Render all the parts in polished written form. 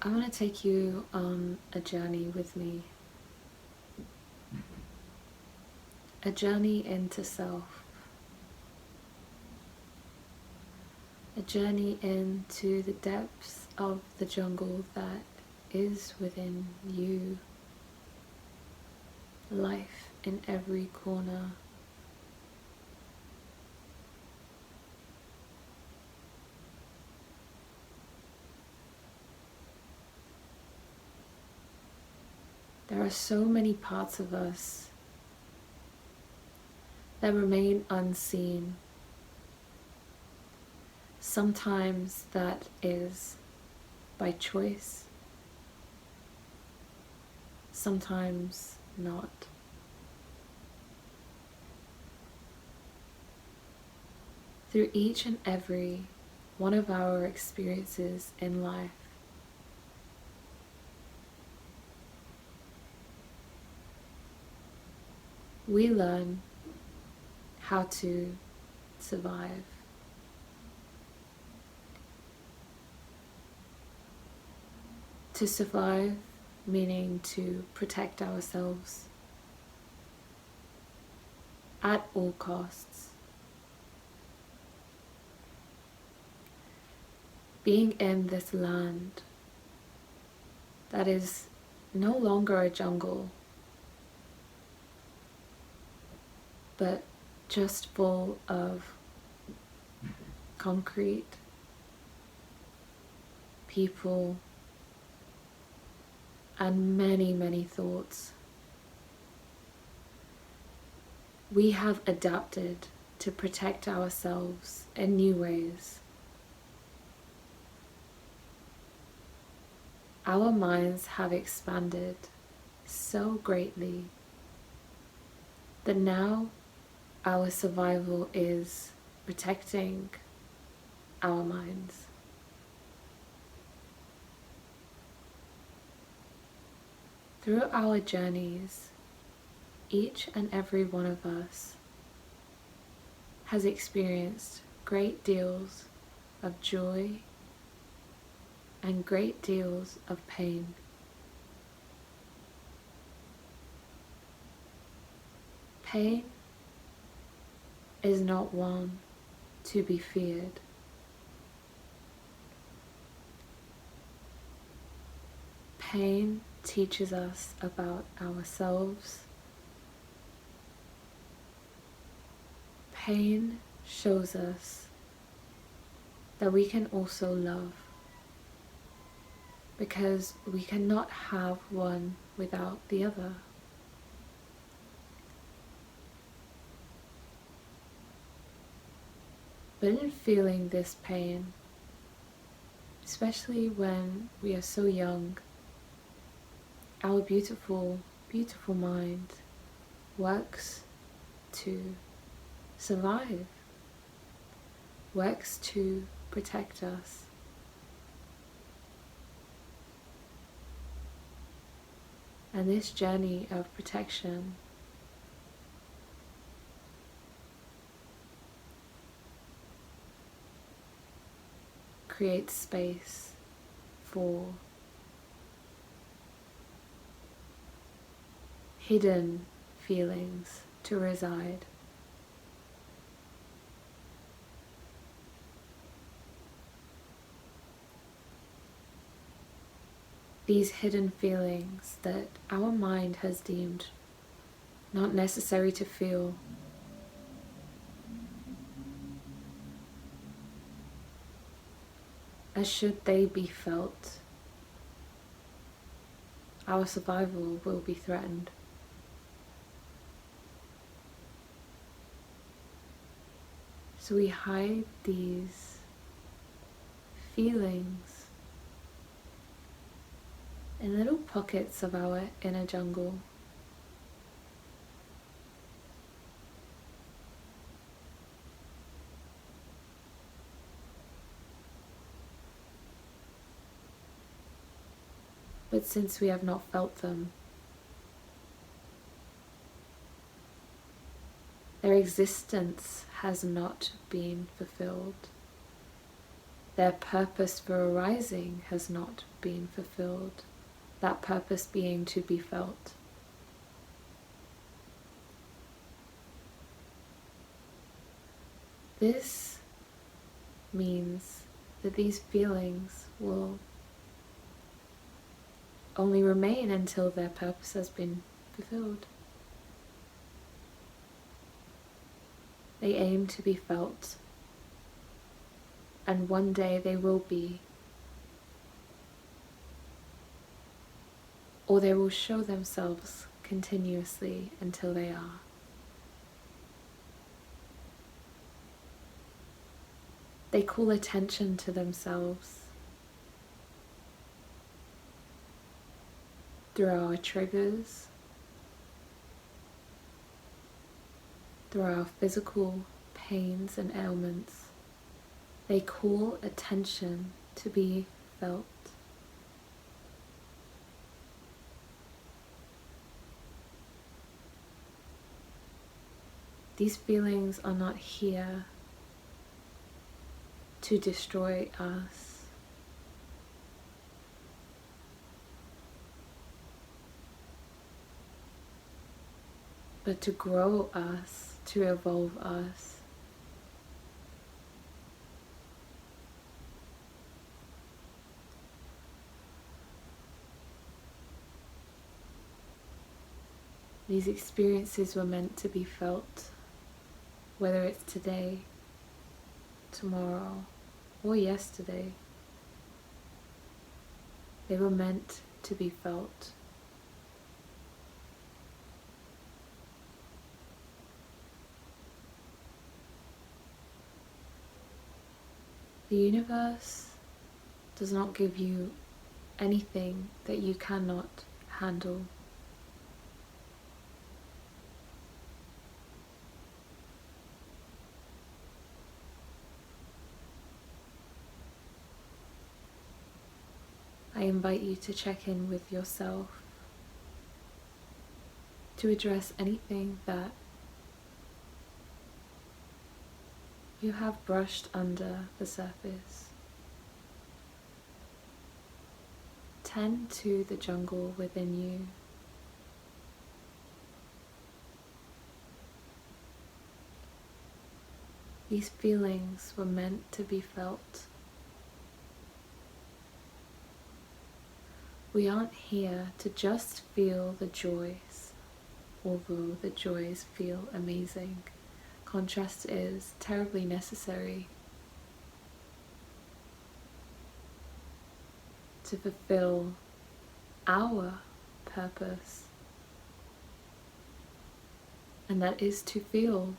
I want to take you on a journey with me. A journey into self. A journey into the depths of the jungle that is within you. Life in every corner. There are so many parts of us that remain unseen. Sometimes that is by choice, sometimes not. Through each and every one of our experiences in life, we learn how to survive. To survive meaning to protect ourselves at all costs. Being in this land that is no longer a jungle, but just full of concrete, people, and many, many thoughts. We have adapted to protect ourselves in new ways. Our minds have expanded so greatly that now our survival is protecting our minds. Through our journeys, each and every one of us has experienced great deals of joy and great deals of pain. Pain is not one to be feared. Pain teaches us about ourselves. Pain shows us that we can also love, because we cannot have one without the other. But in feeling this pain, especially when we are so young, our beautiful, beautiful mind works to survive, works to protect us. And this journey of protection creates space for hidden feelings to reside. These hidden feelings that our mind has deemed not necessary to feel. As should they be felt, our survival will be threatened. So we hide these feelings in little pockets of our inner jungle. But since we have not felt them, their existence has not been fulfilled. their purpose for arising has not been fulfilled, that purpose being to be felt. This means that these feelings will only remain until their purpose has been fulfilled. They aim to be felt, and one day they will be, or they will show themselves continuously until they are. They call attention to themselves through our triggers, through our physical pains and ailments. They call attention to be felt. These feelings are not here to destroy us. But to grow us, to evolve us. These experiences were meant to be felt, whether it's today, tomorrow, or yesterday. They were meant to be felt. The universe does not give you anything that you cannot handle. I invite you to check in with yourself, to address anything that you have brushed under the surface. Tend to the jungle within you. These feelings were meant to be felt. We aren't here to just feel the joys, although the joys feel amazing. Contrast is terribly necessary to fulfill our purpose, and that is to feel.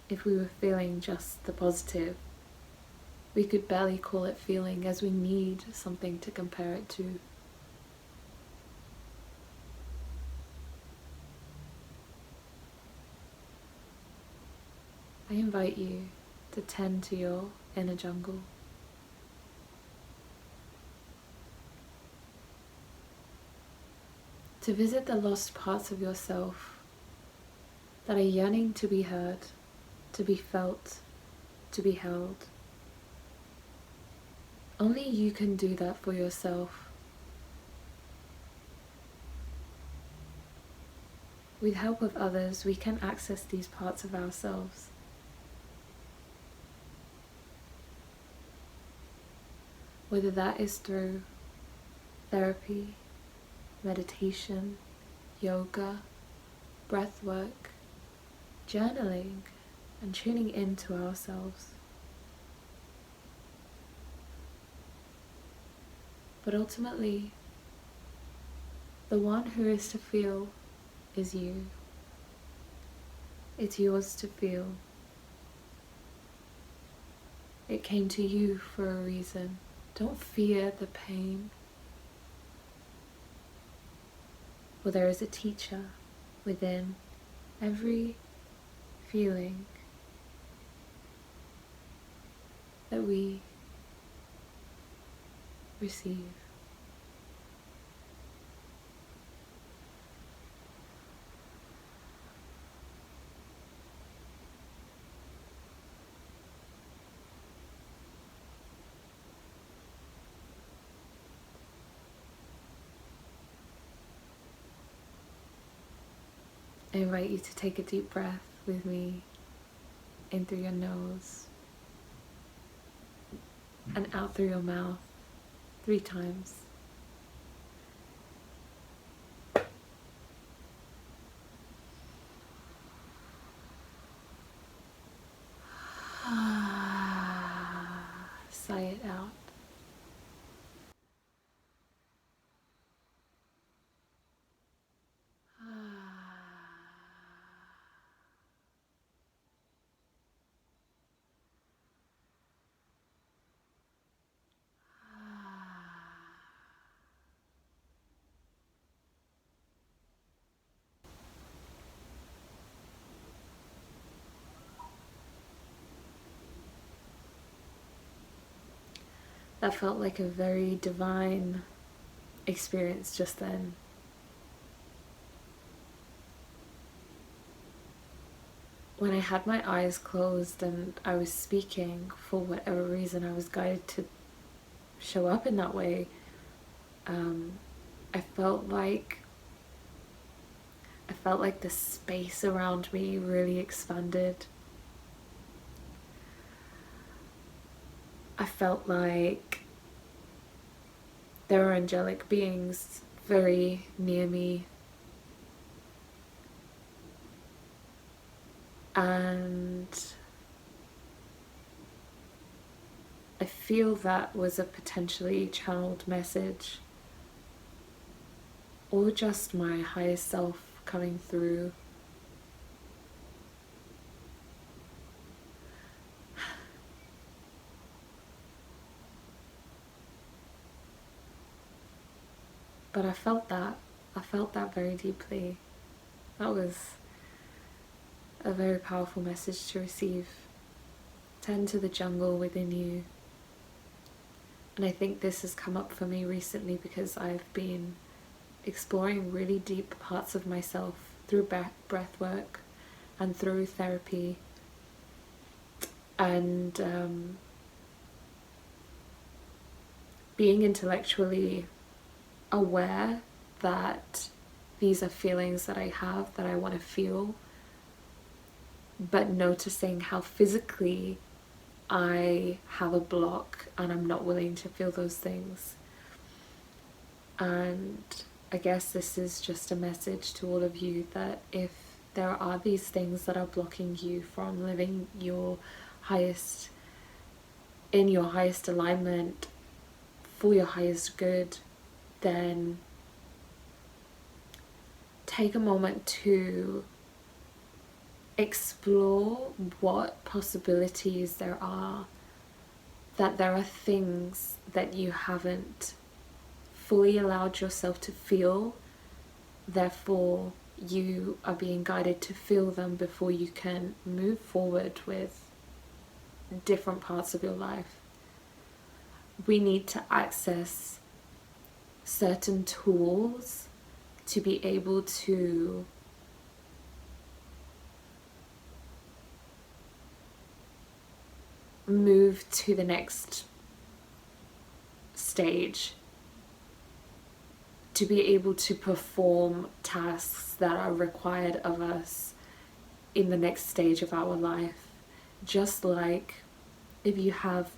If we were feeling just the positive, we could barely call it feeling, as we need something to compare it to. I invite you to tend to your inner jungle. To visit the lost parts of yourself that are yearning to be heard, to be felt, to be held. Only you can do that for yourself. With help of others, we can access these parts of ourselves. Whether that is through therapy, meditation, yoga, breath work, journaling, and tuning into ourselves. But ultimately, the one who is to feel is you. It's yours to feel. It came to you for a reason. Don't fear the pain. For there is a teacher within every feeling that we receive. I invite you to take a deep breath with me in through your nose and out through your mouth 3 times. Sigh it out. That felt like a very divine experience just then. When I had my eyes closed and I was speaking, for whatever reason I was guided to show up in that way, I felt like the space around me really expanded. I felt like there were angelic beings very near me, and I feel that was a potentially channeled message, or just my higher self coming through. But I felt that very deeply. That was a very powerful message to receive. Tend to the jungle within you. And I think this has come up for me recently because I've been exploring really deep parts of myself through breath work and through therapy, and being intellectually aware that these are feelings that I have that I want to feel, but noticing how physically I have a block and I'm not willing to feel those things. And I guess this is just a message to all of you that if there are these things that are blocking you from living your highest, in your highest alignment, for your highest good, then take a moment to explore what possibilities there are, that there are things that you haven't fully allowed yourself to feel, therefore you are being guided to feel them before you can move forward with different parts of your life. We need to access certain tools to be able to move to the next stage, to be able to perform tasks that are required of us in the next stage of our life. Just like if you have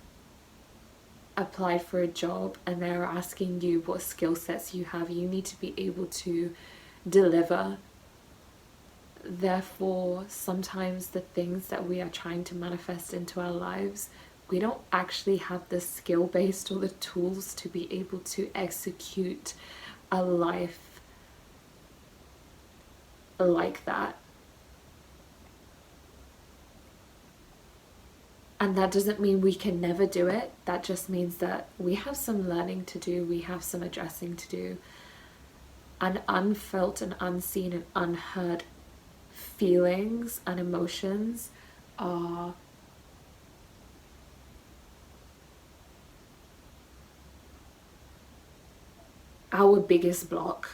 applied for a job and they're asking you what skill sets you have, you need to be able to deliver. Therefore, sometimes the things that we are trying to manifest into our lives, we don't actually have the skill base or the tools to be able to execute a life like that. And that doesn't mean we can never do it. That just means that we have some learning to do, we have some addressing to do. And unfelt and unseen and unheard feelings and emotions are our biggest block.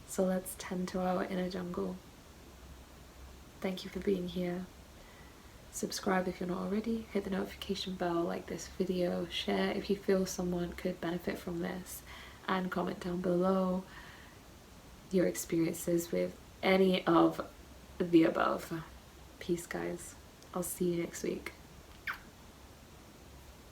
So let's tend to our inner jungle. Thank you for being here. Subscribe if you're not already, hit the notification bell, like this video, share if you feel someone could benefit from this, and comment down below your experiences with any of the above. Peace, guys. I'll see you next week.